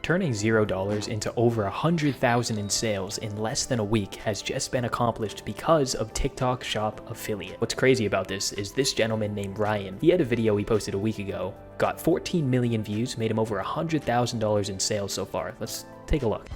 Turning $0 into over 100,000 in sales in less than a week has just been accomplished because of TikTok Shop Affiliate. What's crazy about this is this gentleman named Ryan, he had a video he posted a week ago, got 14 million views, made him over $100,000 in sales so far. Let's take a look.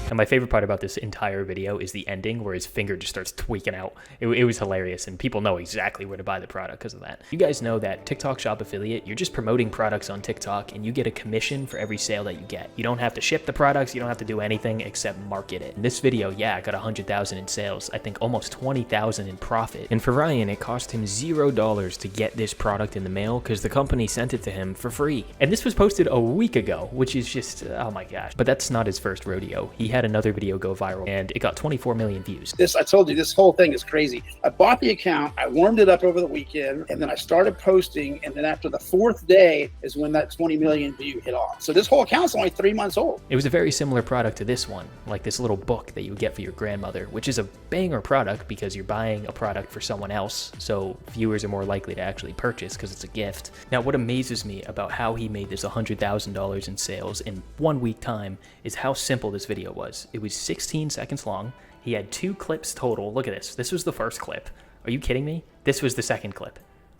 And my favorite part about this entire video is the ending where his finger just starts tweaking out. It was hilarious, and people know exactly where to buy the product because of that. You guys know that TikTok Shop Affiliate, you're just promoting products on TikTok and you get a commission for every sale that you get. You don't have to ship the products, you don't have to do anything except market it. In this video, yeah, I got 100,000 in sales, I think almost 20,000 in profit. And for Ryan, it cost him $0 to get this product in the mail because the company sent it to him for free. And this was posted a week ago, which is just, oh my gosh. But that's not his first rodeo. He had another video go viral and it got 24 million views. I told you, this whole thing is crazy. I bought the account, I warmed it up over the weekend, and then I started posting, and then after the 4th day is when that 20 million view hit off. So this whole account's only 3 months old. It was a very similar product to this one, like this little book that you would get for your grandmother, which is a banger product because you're buying a product for someone else, so viewers are more likely to actually purchase because it's a gift. Now, what amazes me about how he made this $100,000 in sales in 1 week time is how simple this video was. It was 16 seconds long. He had 2 clips total. Look at this. This was the first clip. Are you kidding me? This was the second clip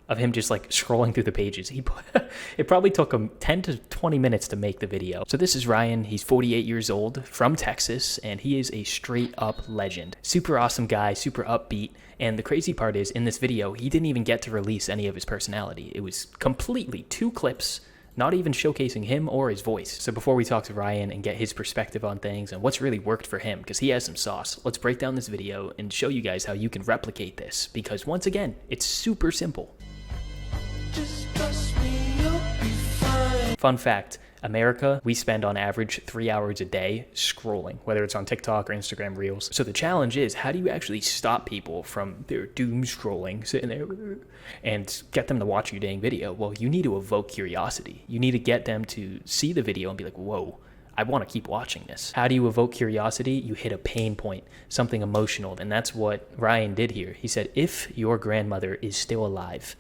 of him just like scrolling through the pages. It probably took him 10 to 20 minutes to make the video. So this is Ryan. He's 48 years old, from Texas, and he is a straight up legend. Super awesome guy, super upbeat. And the crazy part is, in this video, he didn't even get to release any of his personality. It was completely 2 clips, not even showcasing him or his voice. So before we talk to Ryan and get his perspective on things and what's really worked for him, because he has some sauce, let's break down this video and show you guys how you can replicate this, because once again, it's super simple. Fun fact, America, we spend on average 3 hours a day scrolling, whether it's on TikTok or Instagram Reels. So the challenge is, how do you actually stop people from their doom scrolling, sitting there, and get them to watch your dang video? Well, you need to evoke curiosity. You need to get them to see the video and be like, whoa, I want to keep watching this. How do you evoke curiosity? You hit a pain point, something emotional. And that's what Ryan did here. He said, if your grandmother is still alive,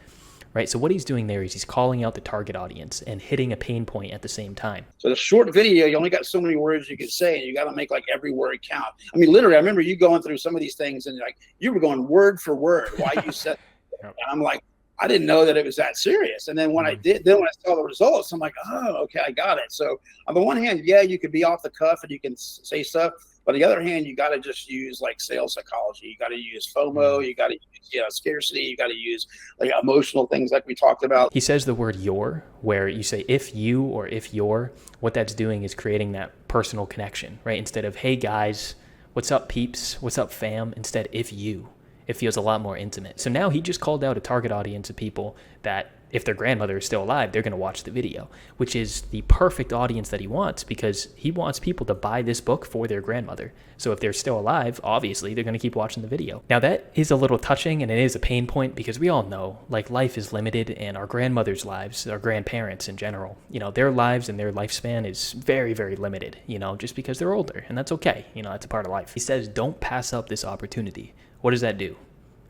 right? So what he's doing there is he's calling out the target audience and hitting a pain point at the same time. So the short video, you only got so many words you can say, and you got to make like every word count. I mean, literally, I remember you going through some of these things and like you were going word for word why you said and I'm like, I didn't know that it was that serious. And then when I saw the results, I'm like, oh, okay, I got it. So on the one hand, yeah, you could be off the cuff and you can say stuff. But on the other hand, you got to just use like sales psychology. You got to use FOMO. You got to use scarcity. You got to use like emotional things like we talked about. He says the word your, where you say if you or if you're, what that's doing is creating that personal connection, right? Instead of, hey guys, what's up peeps? What's up fam? Instead, if you. It feels a lot more intimate. So now he just called out a target audience of people that if their grandmother is still alive, they're going to watch the video, which is the perfect audience that he wants because he wants people to buy this book for their grandmother. So if they're still alive, obviously they're going to keep watching the video. Now that is a little touching and it is a pain point because we all know like life is limited and our grandmother's lives, our grandparents in general, you know, their lives and their lifespan is very, very limited, you know, just because they're older, and that's okay. You know, that's a part of life. He says, don't pass up this opportunity. What does that do?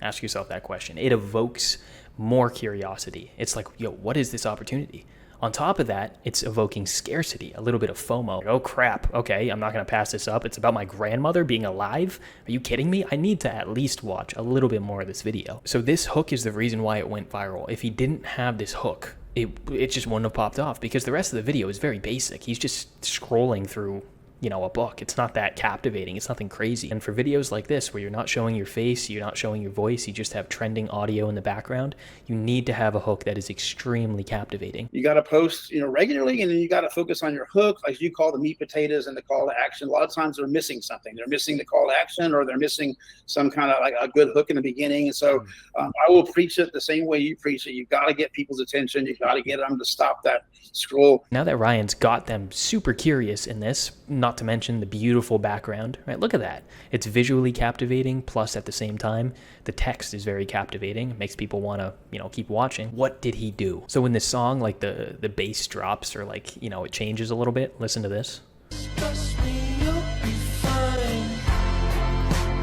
Ask yourself that question. It evokes more curiosity. It's like, yo, what is this opportunity? On top of that, it's evoking scarcity, a little bit of FOMO. Oh crap, okay, I'm not gonna pass this up. It's about my grandmother being alive? Are you kidding me? I need to at least watch a little bit more of this video. So this hook is the reason why it went viral. If he didn't have this hook, it just wouldn't have popped off because the rest of the video is very basic. He's just scrolling through, you know, a book. It's not that captivating. It's nothing crazy. And for videos like this, where you're not showing your face, you're not showing your voice, you just have trending audio in the background, you need to have a hook that is extremely captivating. You got to post, you know, regularly, and then you got to focus on your hook, like you call the meat potatoes and the call to action. A lot of times they're missing something. They're missing the call to action, or they're missing some kind of like a good hook in the beginning. And so I will preach it the same way you preach it. You've got to get people's attention. You've got to get them to stop that scroll. Now that Ryan's got them super curious in this, not to mention the beautiful background, right? Look at that. It's visually captivating, plus at the same time, the text is very captivating. It makes people want to, you know, keep watching. What did he do? So when this song, like the bass drops or like, you know, it changes a little bit, listen to this.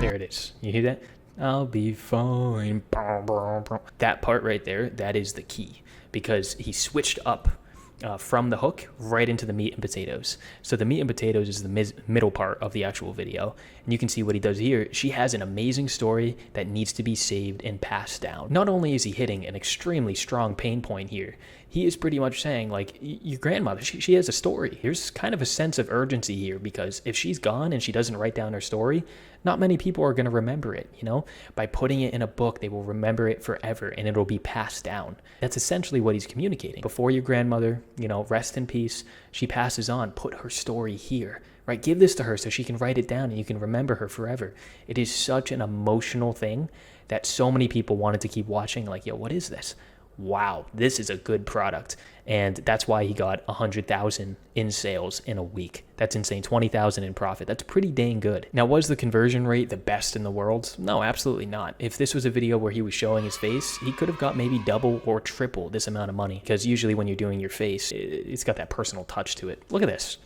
There it is. You hear that? I'll be fine. That part right there, that is the key, because he switched up from the hook right into the meat and potatoes. So the meat and potatoes is the middle part of the actual video. And you can see what he does here. She has an amazing story that needs to be saved and passed down. Not only is he hitting an extremely strong pain point here, he is pretty much saying, like, your grandmother, she has a story. There's kind of a sense of urgency here, because if she's gone and she doesn't write down her story, not many people are going to remember it, you know? By putting it in a book, they will remember it forever, and it'll be passed down. That's essentially what he's communicating. Before your grandmother, you know, rest in peace, she passes on, put her story here, right? Give this to her so she can write it down and you can remember her forever. It is such an emotional thing that so many people wanted to keep watching, like, yo, what is this? Wow, this is a good product. And that's why he got 100,000 in sales in a week. That's insane. 20,000 in profit. That's pretty dang good. Now, was the conversion rate the best in the world? No, absolutely not. If this was a video where he was showing his face, he could have got maybe double or triple this amount of money, because usually when you're doing your face, it's got that personal touch to it. Look at this.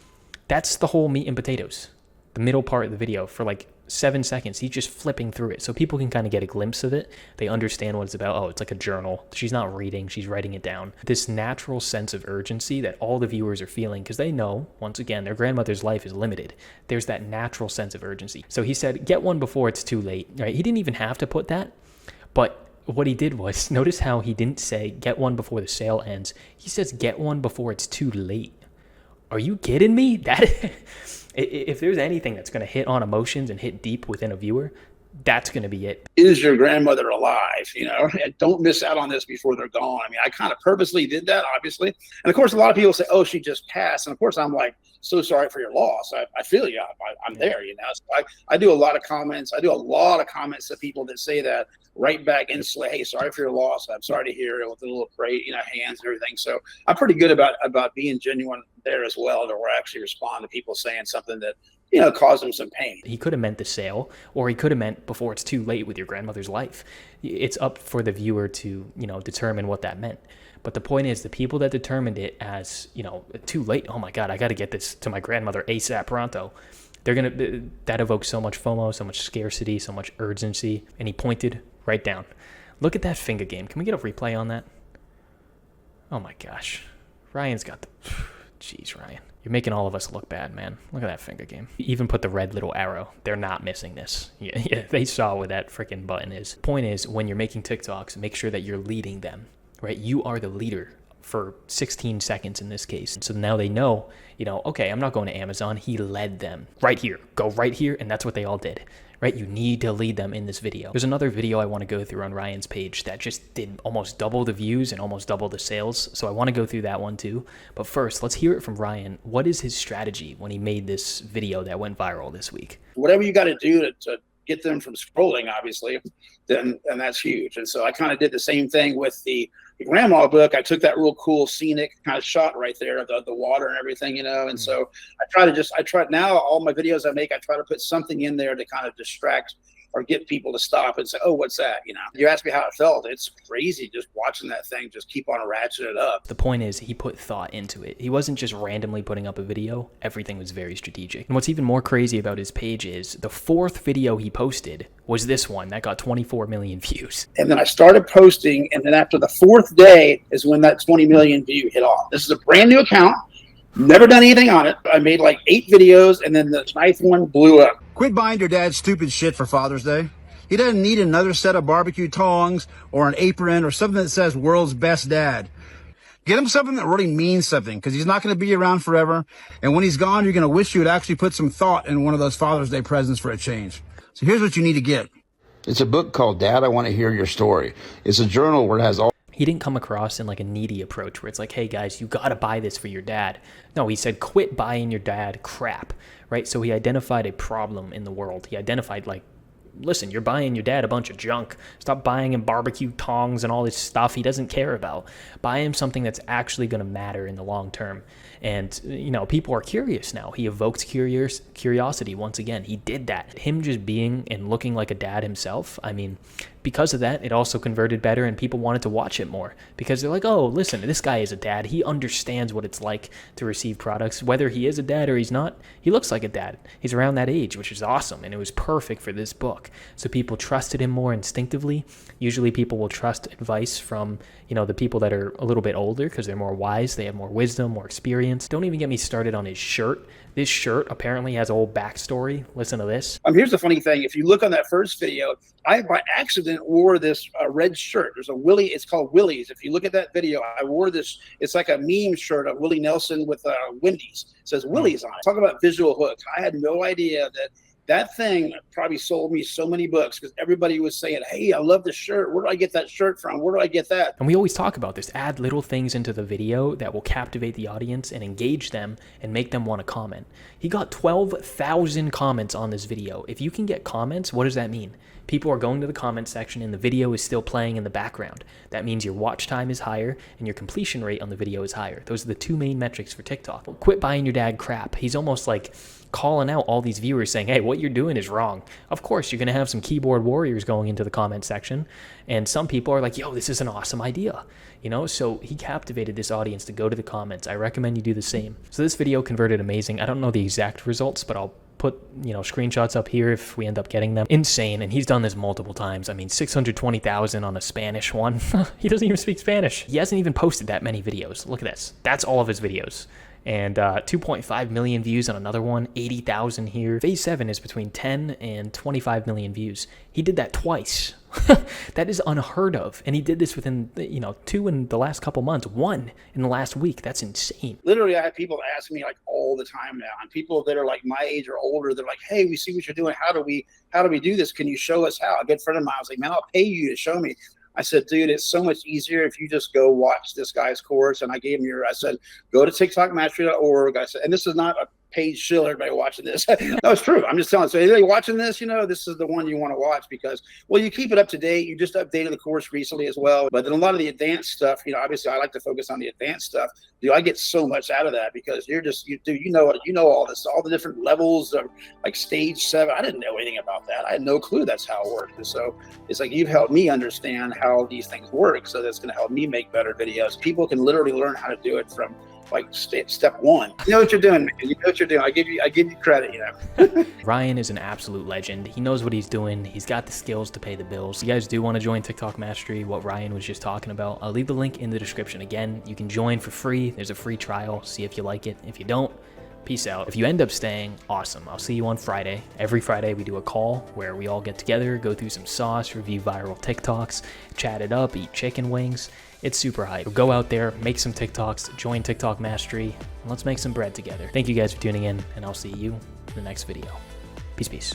That's the whole meat and potatoes. The middle part of the video for like 7 seconds. He's just flipping through it so people can kind of get a glimpse of it. They understand what it's about. Oh, it's like a journal. She's not reading, she's writing it down. This natural sense of urgency that all the viewers are feeling, because they know, once again, their grandmother's life is limited. There's that natural sense of urgency. So he said, get one before it's too late, right? He didn't even have to put that, but what he did was, notice how he didn't say get one before the sale ends. He says get one before it's too late. Are you kidding me? That if there's anything that's going to hit on emotions and hit deep within a viewer, that's going to be it. Is your grandmother alive? You know, and don't miss out on this before they're gone. I mean, I kind of purposely did that, obviously. And of course, a lot of people say, oh, she just passed. And of course, I'm like, so sorry for your loss. I feel you. I'm there, you know. So I do a lot of comments. I do a lot of comments to people that say that right back instantly. Hey, sorry for your loss. I'm sorry to hear it, with a little pray, you know, hands and everything. So I'm pretty good about being genuine there as well, to where I actually respond to people saying something that, you know, caused them some pain. He could have meant the sale, or he could have meant before it's too late with your grandmother's life. It's up for the viewer to, you know, determine what that meant. But the point is, the people that determined it as, you know, too late, oh my God, I got to get this to my grandmother ASAP pronto. That evokes so much FOMO, so much scarcity, so much urgency. And he pointed right down. Look at that finger game. Can we get a replay on that? Oh my gosh. Ryan's got the... Jeez, Ryan. You're making all of us look bad, man. Look at that finger game. You even put the red little arrow. They're not missing this. Yeah, they saw what that freaking button is. Point is, when you're making TikToks, make sure that you're leading them, right? You are the leader for 16 seconds in this case. So now they know, you know, okay, I'm not going to Amazon. He led them right here. Go right here. And that's what they all did, right? You need to lead them in this video. There's another video I want to go through on Ryan's page that just did almost double the views and almost double the sales. So I want to go through that one too. But first, let's hear it from Ryan. What is his strategy when he made this video that went viral this week? Whatever you got to do to get them from scrolling, obviously, then that's huge. And so I kind of did the same thing with the grandma book. I took that real cool scenic kind of shot right there, the water and everything, you know. And so I try now, all my videos I make, I try to put something in there to kind of distract or get people to stop and say, oh, what's that? You know, you asked me how it felt. It's crazy just watching that thing just keep on ratcheting it up. The point is, he put thought into it. He wasn't just randomly putting up a video. Everything was very strategic. And what's even more crazy about his page is the fourth video he posted was this one that got 24 million views. And then I started posting, and then after the fourth day is when that 20 million view hit off. This is a brand new account. Never done anything on it. I made like 8 videos, and then the ninth one blew up. Quit buying your dad stupid shit for Father's Day. He doesn't need another set of barbecue tongs or an apron or something that says world's best dad. Get him something that really means something, because he's not going to be around forever. And when he's gone, you're going to wish you would actually put some thought in one of those Father's Day presents for a change. So here's what you need to get. It's a book called Dad, I Want to Hear Your Story. It's a journal where it has all... He didn't come across in like a needy approach where it's like, hey guys, you got to buy this for your dad. No, he said, quit buying your dad crap, right? So he identified a problem in the world. He identified like, listen, you're buying your dad a bunch of junk. Stop buying him barbecue tongs and all this stuff he doesn't care about. Buy him something that's actually going to matter in the long term. And, you know, people are curious now. He evoked curiosity once again. He did that. Him just being and looking like a dad himself, I mean, because of that, it also converted better and people wanted to watch it more because they're like, oh, listen, this guy is a dad. He understands what it's like to receive products. Whether he is a dad or he's not, he looks like a dad. He's around that age, which is awesome. And it was perfect for this book. So people trusted him more instinctively. Usually people will trust advice from, the people that are a little bit older because they're more wise. They have more wisdom, more experience. Don't even get me started on his shirt. This shirt apparently has a whole backstory. Listen to this. Here's the funny thing. If you look on that first video, I by accident wore this red shirt. There's a Willie. It's called Willie's. If you look at that video, I wore this. It's like a meme shirt of Willie Nelson with Wendy's. It says Willie's on it. Talk about visual hooks. I had no idea that thing probably sold me so many books because everybody was saying, hey, I love this shirt. Where do I get that shirt from? Where do I get that? And we always talk about this. Add little things into the video that will captivate the audience and engage them and make them want to comment. He got 12,000 comments on this video. If you can get comments, what does that mean? People are going to the comment section and the video is still playing in the background. That means your watch time is higher and your completion rate on the video is higher. Those are the two main metrics for TikTok. Quit buying your dad crap. He's almost like calling out all these viewers saying, hey, what you're doing is wrong. Of course, you're going to have some keyboard warriors going into the comment section. And some people are like, yo, this is an awesome idea. So he captivated this audience to go to the comments. I recommend you do the same. So this video converted amazing. I don't know the exact results, but I'll put screenshots up here if we end up getting them. Insane. And he's done this multiple times. 620,000 on a Spanish one. He doesn't even speak Spanish. He hasn't even posted that many videos. Look at this. That's all of his videos. And 2.5 million views on another one, 80,000 here. Phase 7 is between 10 and 25 million views. He did that twice. That is unheard of. And he did this within, 2 in the last couple months, 1 in the last week. That's insane. Literally, I have people ask me like all the time now, and people that are like my age or older, they're like, hey, we see what you're doing. How do we do this? Can you show us how? A good friend of mine was like, man, I'll pay you to show me. I said, dude, it's so much easier if you just go watch this guy's course. And I gave him I said, go to tiktokmastery.org. I said, and this is not a paid shill, everybody watching this. No, it's true. I'm just telling you. So anybody watching this, this is the one you want to watch because, well, you keep it up to date. You just updated the course recently as well. But then a lot of the advanced stuff, obviously I like to focus on the advanced stuff. Dude, I get so much out of that because you know all this, all the different levels of like stage 7. I didn't know anything about that. I had no clue that's how it worked. And so it's like you've helped me understand how these things work. So that's going to help me make better videos. People can literally learn how to do it from like step 1. You know what you're doing, man. You know what you're doing. I give you credit, Ryan is an absolute legend. He knows what he's doing. He's got the skills to pay the bills. If you guys do want to join TikTok Mastery, what Ryan was just talking about, I'll leave the link in the description. Again, you can join for free. There's a free trial. See if you like it. If you don't, peace out. If you end up staying, awesome. I'll see you on Friday. Every Friday we do a call where we all get together, go through some sauce, review viral TikToks, chat it up, eat chicken wings. It's super hype. Go out there, make some TikToks, join TikTok Mastery, and let's make some bread together. Thank you guys for tuning in, and I'll see you in the next video. Peace, peace.